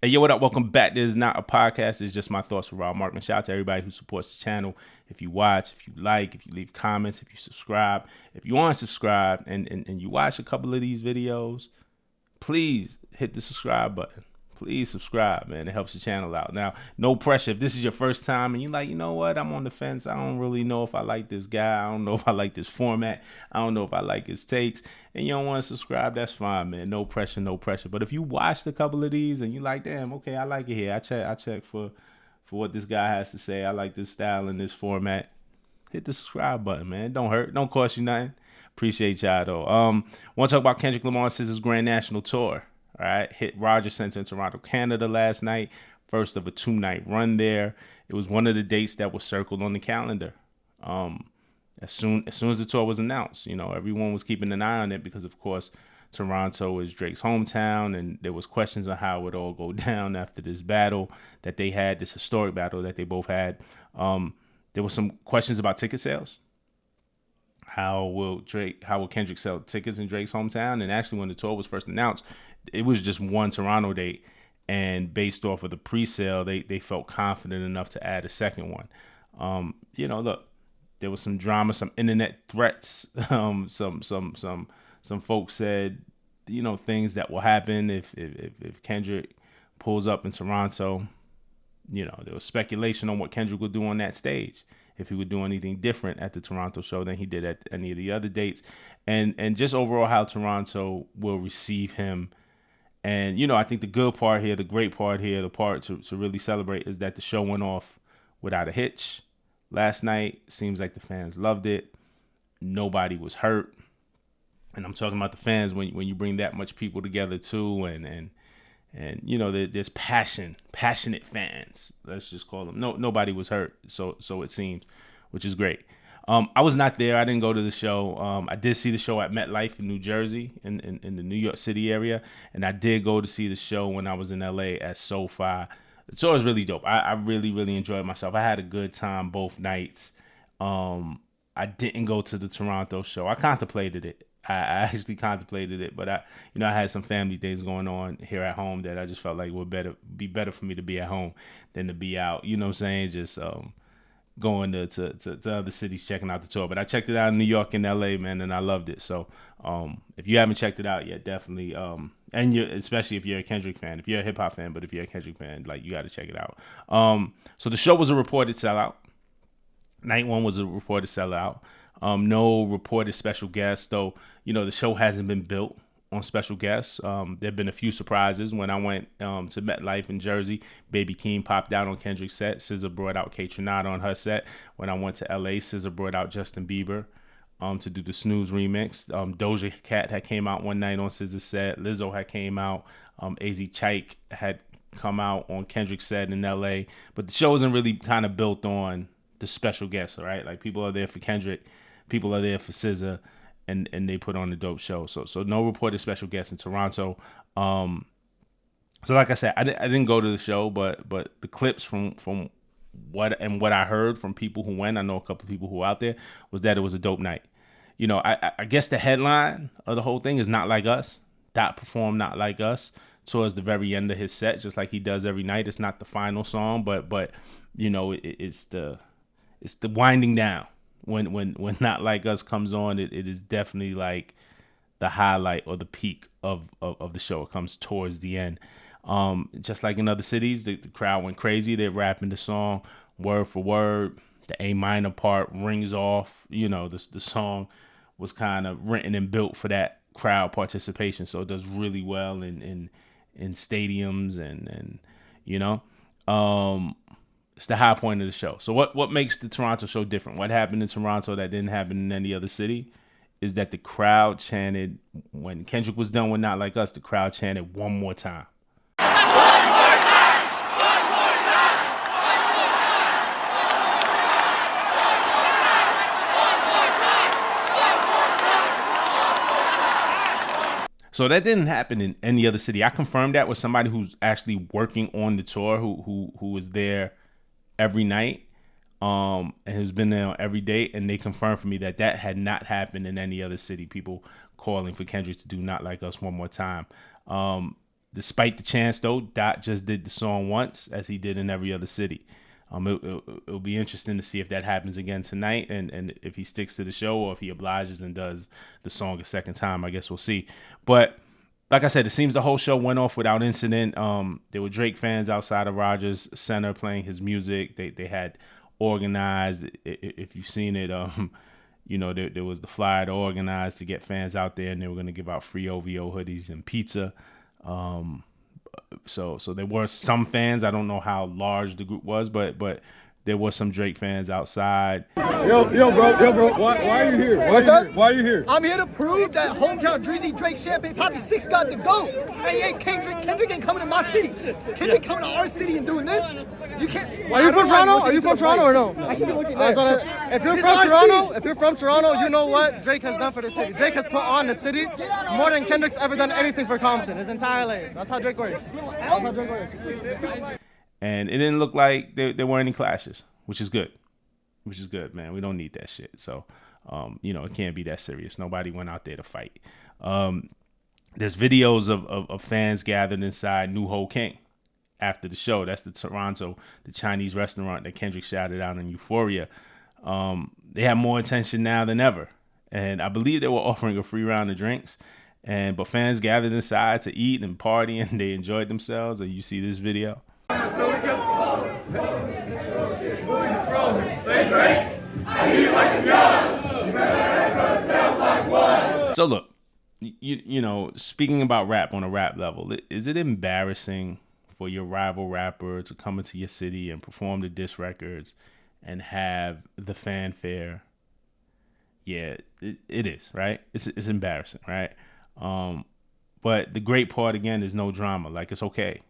Hey, yo, what up? Welcome back. This is not a podcast. It's just my thoughts around Markman. Shout out to everybody who supports the channel. If you watch, if you like, if you leave comments, if you subscribe, if you unsubscribe and you watch a couple of these videos, please hit the subscribe button. Please subscribe, man. It helps the channel out. Now, no pressure. If this is your first time and you're like, you know what, I'm on the fence. I don't really know if I like this guy. I don't know if I like this format. I don't know if I like his takes. And you don't want to subscribe, that's fine, man. No pressure, no pressure. But if you watched a couple of these and you're like, damn, okay, I like it here. I check for what this guy has to say. I like this style and this format. Hit the subscribe button, man. Don't hurt. Don't cost you nothing. Appreciate y'all though. Want to talk about Kendrick Lamar and SZA's Grand National Tour. All right, hit Rogers Center in Toronto, Canada last night. First of a 2-night run there. It was one of the dates that was circled on the calendar. As soon as the tour was announced, you know, everyone was keeping an eye on it because, of course, Toronto is Drake's hometown, and there was questions on how it would all go down after this battle that they had, this historic battle that they both had. There were some questions about ticket sales. How will Kendrick sell tickets in Drake's hometown? And actually, when the tour was first announced, it was just one Toronto date, and based off of the pre-sale, they felt confident enough to add a second one. You know, look, there was some drama, some internet threats. Some folks said, you know, things that will happen if Kendrick pulls up in Toronto. You know, there was speculation on what Kendrick would do on that stage, if he would do anything different at the Toronto show than he did at any of the other dates, and just overall how Toronto will receive him. And, you know, I think the good part here, the great part here, the part to really celebrate is that the show went off without a hitch. Last night, seems like the fans loved it. Nobody was hurt. And I'm talking about the fans when you bring that much people together too, and you know, there's passionate fans. Let's just call them. Nobody was hurt, so it seems, which is great. I was not there. I didn't go to the show. I did see the show at MetLife in New Jersey, in the New York City area, and I did go to see the show when I was in LA at SoFi. The tour was really dope. I really enjoyed myself. I had a good time both nights. I didn't go to the Toronto show. I contemplated it. I actually contemplated it, but I had some family things going on here at home that I just felt like it would be better for me to be at home than to be out. You know what I'm saying? Just going to other cities, checking out the tour. But I checked it out in New York and LA, man, and I loved it. So if you haven't checked it out yet, definitely. And especially if you're a Kendrick fan, if you're a hip hop fan, but if you're a Kendrick fan, like, you got to check it out. So the show was a reported sellout. Night one was a reported sellout. No reported special guests, though. You know, the show hasn't been built on special guests. There've been a few surprises. When I went to MetLife in Jersey, Baby Keem popped out on Kendrick's set. SZA brought out Kaytranada on her set. When I went to LA, SZA brought out Justin Bieber to do the Snooze remix. Doja Cat had came out one night on SZA's set. Lizzo had came out. AZ Chike had come out on Kendrick's set in LA. But the show isn't really kind of built on the special guests, right? Like, people are there for Kendrick, people are there for SZA, and they put on a dope show. So no reported special guests in Toronto. So like I said, I didn't go to the show, but the clips from what I heard from people who went, I know a couple of people who were out there, was that it was a dope night. You know, I guess the headline of the whole thing is Not Like Us. Dot performed Not Like Us towards the very end of his set, just like he does every night. It's not the final song, but you know, it's the winding down. When Not Like Us comes on, it is definitely like the highlight or the peak of the show. It comes towards the end. Just like in other cities, the crowd went crazy. They're rapping the song word for word. The A minor part rings off. You know, the song was kind of written and built for that crowd participation, so it does really well in stadiums and you know. It's the high point of the show. So what makes the Toronto show different? What happened in Toronto that didn't happen in any other city is that the crowd chanted, when Kendrick was done with Not Like Us, the crowd chanted one more time. One more time! One more time! So that didn't happen in any other city. I confirmed that with somebody who's actually working on the tour, who was there every night, and who's been there on every day, and they confirmed for me that had not happened in any other city. People calling for Kendrick to do Not Like Us one more time. Despite the chance, though, Dot just did the song once, as he did in every other city. It'll be interesting to see if that happens again tonight, and if he sticks to the show, or if he obliges and does the song a second time. I guess we'll see. But like I said, it seems the whole show went off without incident. There were Drake fans outside of Rogers Center playing his music. They had organized. If you've seen it, there was the flyer to organize to get fans out there, and they were going to give out free OVO hoodies and pizza. So there were some fans. I don't know how large the group was, but there was some Drake fans outside. Yo, bro. Why are you here? Why are you here? I'm here to prove that hometown Drizzy, Drake, Champagne, Poppy 6 got the GOAT. Hey, Kendrick ain't coming to my city. Kendrick coming to our city and doing this. You can't. Are you from Toronto? Are you from Toronto or no? I should be looking there. If you're from Toronto, you know what Drake has done for the city. Drake has put on the city more than Kendrick's ever done anything for Compton his entire life. That's how Drake works. And it didn't look like there were any clashes, which is good. Man. We don't need that shit. So, it can't be that serious. Nobody went out there to fight. There's videos of fans gathered inside New Ho King after the show. That's the Chinese restaurant that Kendrick shouted out in Euphoria. They have more attention now than ever. And I believe they were offering a free round of drinks. But fans gathered inside to eat and party, and they enjoyed themselves. And you see this video. So look, speaking about rap on a rap level, is it embarrassing for your rival rapper to come into your city and perform the diss records and have the fanfare? Yeah, it is, right? It's embarrassing, right? But the great part, again, is no drama. Like, it's okay.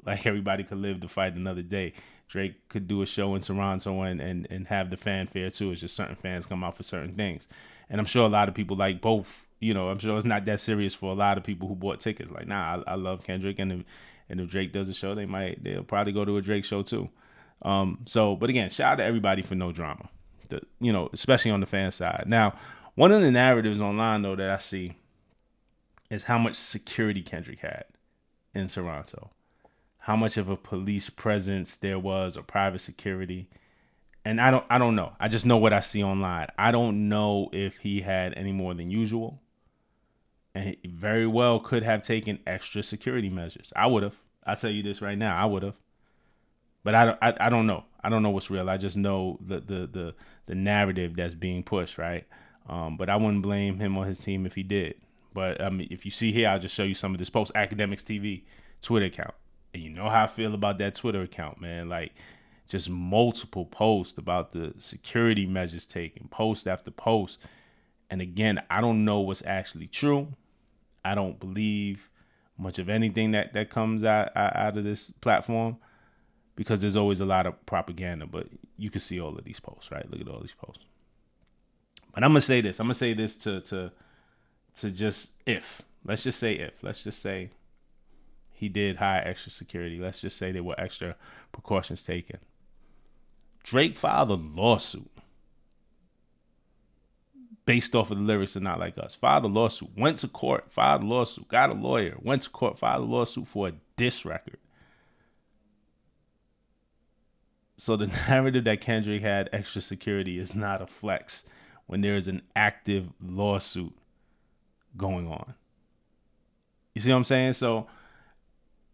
Like, everybody could live to fight another day. Drake could do a show in Toronto and have the fanfare too. It's just certain fans come out for certain things. And I'm sure a lot of people like both. I'm sure it's not that serious for a lot of people who bought tickets. Like, nah, I love Kendrick, and if Drake does a show, they'll probably go to a Drake show too. But again, shout out to everybody for no drama. Especially on the fan side. Now, one of the narratives online though that I see is how much security Kendrick had in Toronto. How much of a police presence there was, or private security. And I don't know. I just know what I see online. I don't know if he had any more than usual. And he very well could have taken extra security measures. I would have. I'll tell you this right now. I would have. But I don't know. I don't know what's real. I just know the narrative that's being pushed, right? But I wouldn't blame him or his team if he did. But if you see here, I'll just show you some of this post. Academics TV Twitter account. And you know how I feel about that Twitter account, man. Like, just multiple posts about the security measures taken, post after post. And again, I don't know what's actually true. I don't believe much of anything that comes out of this platform, because there's always a lot of propaganda. But you can see all of these posts, right? Look at all these posts. But I'm gonna say this. I'm gonna say this to just if. Let's just say if. Let's just say he did hire extra security. Let's just say there were extra precautions taken. Drake filed a lawsuit based off of the lyrics of Not Like Us. Filed a lawsuit, went to court, filed a lawsuit, got a lawyer, went to court, filed a lawsuit for a diss record. So the narrative that Kendrick had extra security is not a flex when there is an active lawsuit going on. You see what I'm saying? So,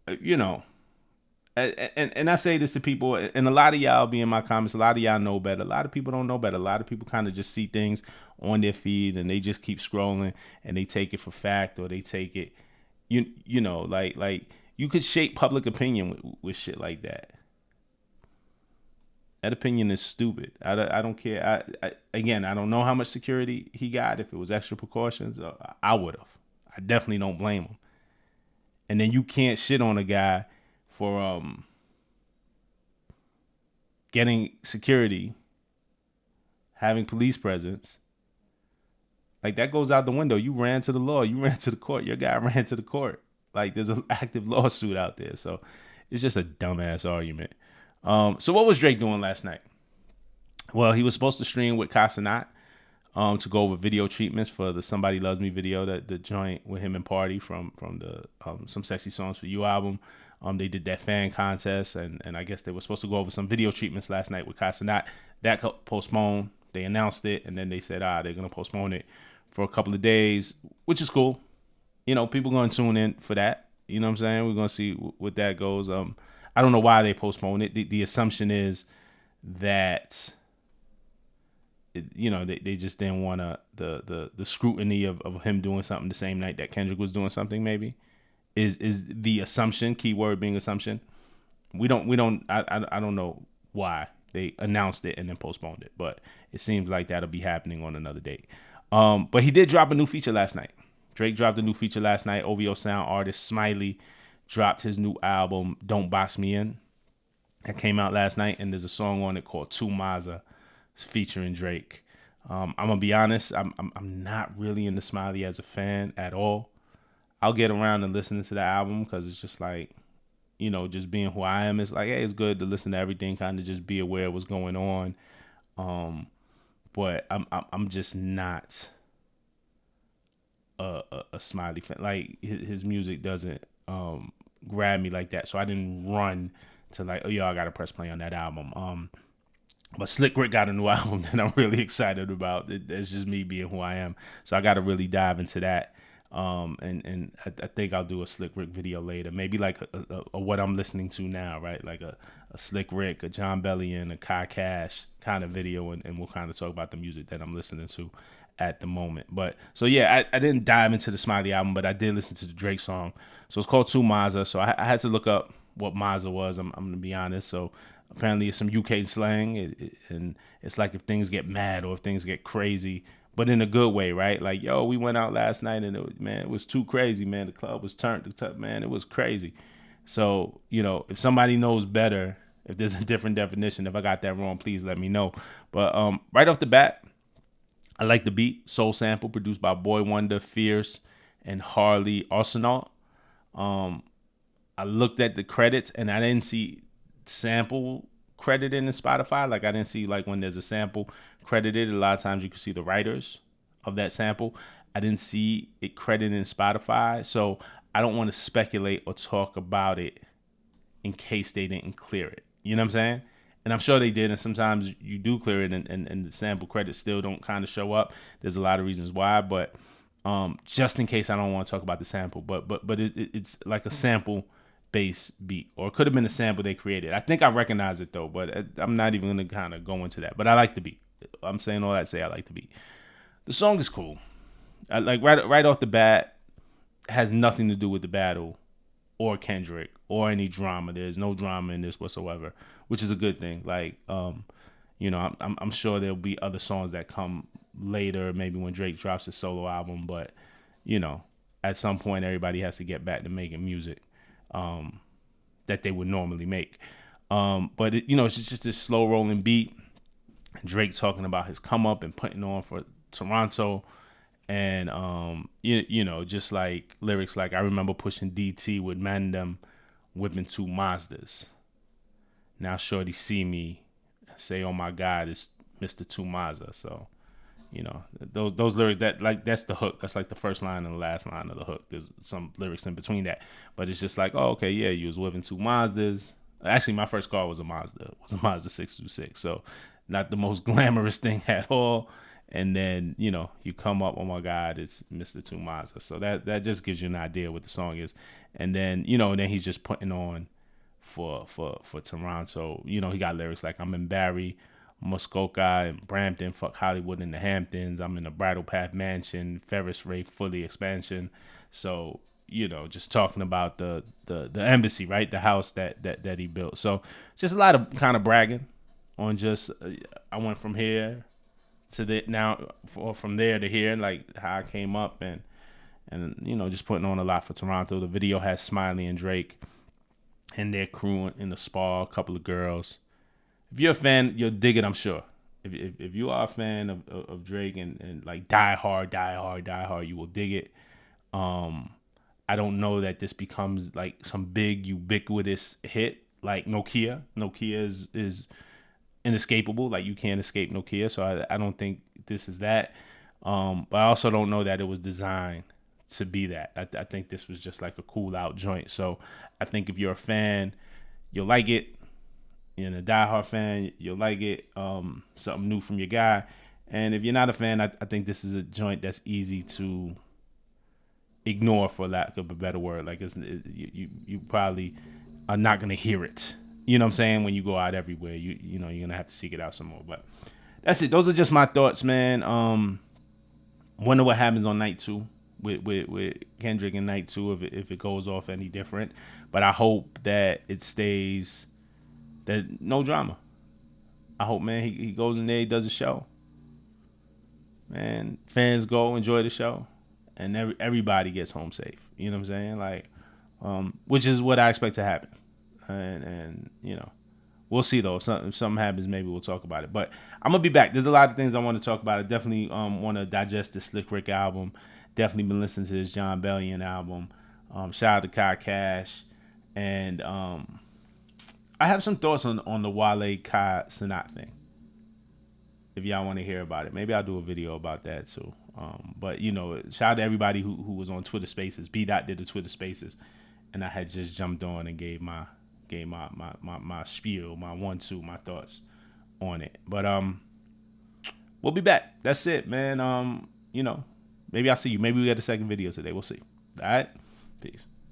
and I say this to people, and a lot of y'all be in my comments, a lot of y'all know better. A lot of people don't know better. A lot of people kind of just see things on their feed and they just keep scrolling and they take it for fact, or they take it, like you could shape public opinion with shit like that. That opinion is stupid. I don't care. Again, I don't know how much security he got. If it was extra precautions, I would have. I definitely don't blame him. And then you can't shit on a guy for getting security, having police presence. Like, that goes out the window. You ran to the law. You ran to the court. Your guy ran to the court. Like, there's an active lawsuit out there. So it's just a dumbass argument. So what was Drake doing last night? Well, he was supposed to stream with Casanat. to go over video treatments for the Somebody Loves Me video, that the joint with him and Party from the Some Sexy Songs for You album. They did that fan contest, and I guess they were supposed to go over some video treatments last night with Casanat. That got postponed. They announced it, and then they said, they're going to postpone it for a couple of days, which is cool. You know, people going to tune in for that. You know what I'm saying? We're going to see what that goes. I don't know why they postponed it. The assumption is that, they just didn't want the scrutiny of him doing something the same night that Kendrick was doing something, maybe, is the assumption, keyword being assumption. I don't know why they announced it and then postponed it, but it seems like that'll be happening on another date. But he did drop a new feature last night. Drake dropped a new feature last night. OVO Sound artist Smiley dropped his new album, Don't Box Me In. That came out last night, and there's a song on it called To Maza featuring Drake. I'm gonna be honest, I'm not really into Smiley as a fan at all. I'll get around to listening to the album because it's just like, just being who I am. It's like, hey, it's good to listen to everything, kind of just be aware of what's going on. But I'm just not a Smiley fan. Like his music doesn't grab me like that, so I didn't run to like, oh yo, I gotta press play on that album. But Slick Rick got a new album that I'm really excited about. It's just me being who I am, so I gotta really dive into that. And I think I'll do a Slick Rick video later, maybe like a what I'm listening to now, right? Like a Slick Rick, a John Bellion, a Kai Cash kind of video, and we'll kind of talk about the music that I'm listening to at the moment. But so yeah, I didn't dive into the Smiley album, but I did listen to the Drake song. So it's called To Maza. So I had to look up what Maza was. I'm gonna be honest. So apparently it's some UK slang, and it's like if things get mad or if things get crazy, but in a good way, right? Like, yo, we went out last night and it was too crazy, man. The club was turned, man. It was crazy. So, if somebody knows better, if there's a different definition, if I got that wrong, please let me know. But right off the bat, I like the beat. Soul sample produced by Boy Wonder, Fierce, and Harley Arsenault. I looked at the credits and I didn't see sample credited in Spotify. Like I didn't see like when there's a sample credited. A lot of times you can see the writers of that sample. I didn't see it credited in Spotify, so I don't want to speculate or talk about it in case they didn't clear it. You know what I'm saying? And I'm sure they did, and sometimes you do clear it and the sample credits still don't kind of show up. There's a lot of reasons why, but just in case I don't want to talk about the sample, but it's like a sample bass beat, or it could have been a sample they created. I think I recognize it though, but I'm not even going to kind of go into that. But I like the beat. I'm saying all that to say I like the beat. The song is cool. I like right off the bat, has nothing to do with the battle or Kendrick or any drama. There's no drama in this whatsoever, which is a good thing. Like, I'm sure there'll be other songs that come later, maybe when Drake drops his solo album. But, at some point, everybody has to get back to making music that they would normally make. But, it's just this slow rolling beat. Drake talking about his come up and putting on for Toronto. And, just like lyrics like, I remember pushing DT with Mandem, whipping 2 Mazdas. Now shorty see me, say, oh my God, it's Mr. 2 Maza. So, those lyrics, that's the hook. That's like the first line and the last line of the hook. There's some lyrics in between that. But it's just like, oh, okay, yeah, you was whipping 2 Mazdas. Actually, my first car was a Mazda. It was a Mazda 626. So not the most glamorous thing at all. And then, you come up, oh my God, it's Mr. 2 Maza. So that just gives you an idea what the song is. And then, then he's just putting on for Toronto. He got lyrics like, I'm in Barrie, Muskoka, and Brampton, fuck Hollywood and the Hamptons. I'm in a Bridle Path Mansion, Ferris Ray fully expansion. So, just talking about the embassy, right? The house that he built. So just a lot of kind of bragging on just, I went from here to the now, or from there to here, like how I came up and just putting on a lot for Toronto. The video has Smiley and Drake and their crew in the spa, a couple of girls. If you're a fan, you'll dig it, I'm sure. If you are a fan of Drake and like die hard, you will dig it. I don't know that this becomes like some big ubiquitous hit like Nokia. Nokia is inescapable. Like you can't escape Nokia. So I don't think this is that. But I also don't know that it was designed to be that. I think this was just like a cool out joint. So I think if you're a fan, you'll like it. You're a diehard fan, you'll like it. Something new from your guy. And if you're not a fan, I think this is a joint that's easy to ignore, for lack of a better word. Like you probably are not gonna hear it. You know what I'm saying? When you go out everywhere, you know you're gonna have to seek it out some more. But that's it. Those are just my thoughts, man. Wonder what happens on night 2 with Kendrick in night 2 if it goes off any different. But I hope that it stays that no drama. I hope, man, he goes in there, he does a show. Man, fans go enjoy the show, and everybody gets home safe. You know what I'm saying? Like, which is what I expect to happen. And you know, we'll see though. If something happens, maybe we'll talk about it. But I'm gonna be back. There's a lot of things I want to talk about. I definitely want to digest the Slick Rick album. Definitely been listening to his John Bellion album. Shout out to Kai Cash, and I have some thoughts on the Wale Kai Sinat thing. If y'all want to hear about it, maybe I'll do a video about that too. But you know, shout out to everybody who was on Twitter Spaces. B Dot did the Twitter Spaces, and I had just jumped on and gave my spiel, my 1-2, my thoughts on it. But we'll be back. That's it, man. You know, maybe I'll see you. Maybe we get a second video today. We'll see. All right, peace.